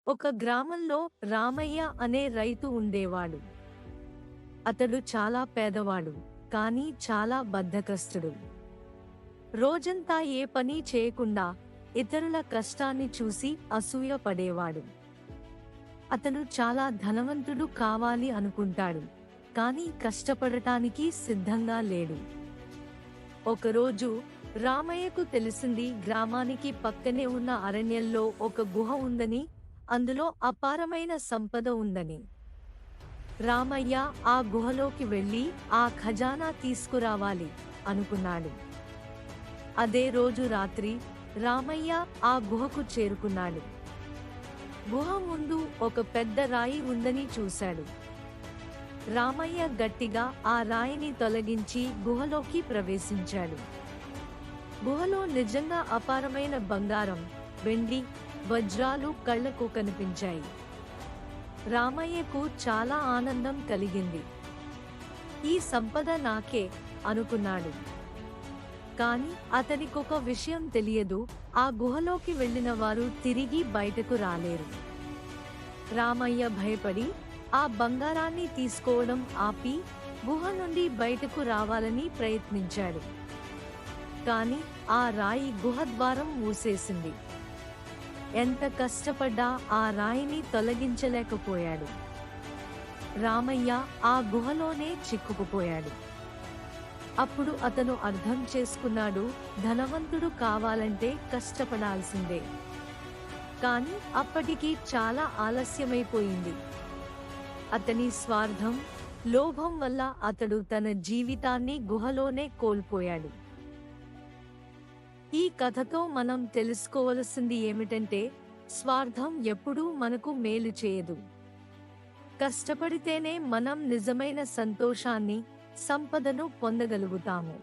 ఒక గ్రామంలో రామయ్య అనే రైతు ఉండేవాడు. అతడు చాలా పేదవాడు, కానీ చాలా బద్ధకస్తుడు. రోజంతా ఏ పని చేయకుండా ఇతరుల కష్టాన్ని చూసి అసూయ పడేవాడు. అతను చాలా ధనవంతుడు కావాలి అనుకుంటాడు, కానీ కష్టపడటానికి సిద్ధంగా లేడు. ఒకరోజు రామయ్యకు తెలిసింది గ్రామానికి పక్కనే ఉన్న అరణ్యంలో ఒక గుహ ఉందని, అందులో అపారమైన సంపద ఉందని. రామయ్య ఆ గుహలోకి వెళ్ళి ఆ ఖజానా తీసుకురావాలి అనుకున్నాడు. అదే రోజు రాత్రి రామయ్య ఆ గుహకు చేరుకున్నాడు. గుహ ముందు ఒక పెద్ద రాయి ఉందని చూశాడు. రామయ్య గట్టిగా ఆ రాయిని తొలగించి గుహలోకి ప్రవేశించాడు. గుహలో నిజంగా అపారమైన బంగారం, వెండి, వజ్రాలు కళ్లకు కనిపించాయి. రామయ్యకు చాలా ఆనందం కలిగింది. ఈ సంపద నాకే అనుకున్నాడు. కాని అతనికొక విషయం తెలియదు, ఆ గుహలోకి వెళ్ళిన వారు తిరిగి బయటకు రాలేరు. రామయ్య భయపడి ఆ బంగారాన్ని తీసుకోవడం ఆపి గుహ నుండి బయటకు రావాలని ప్రయత్నించాడు. కాని ఆ రాయి గుహద్వారం మూసేసింది. ఎంత కష్టపడ్డా ఆ రాయిని తొలగించలేకపోయాడు. రామయ్య ఆ గుహలోనే చిక్కుకుపోయాడు. అప్పుడు అతను అర్థం చేసుకున్నాడు, ధనవంతుడు కావాలంటే కష్టపడాల్సిందే. కాని అప్పటికి చాలా ఆలస్యమైపోయింది. అతని స్వార్థం, లోభం వల్ల అతడు తన జీవితాన్ని గుహలోనే కోల్పోయాడు. ఈ కథతో మనం తెలుసుకోవలసింది ఏమిటంటే, స్వార్థం ఎప్పుడూ మనకు మేలు చేయదు. కష్టపడితేనే మనం నిజమైన సంతోషాన్ని, సంపదను పొందగలుగుతాము.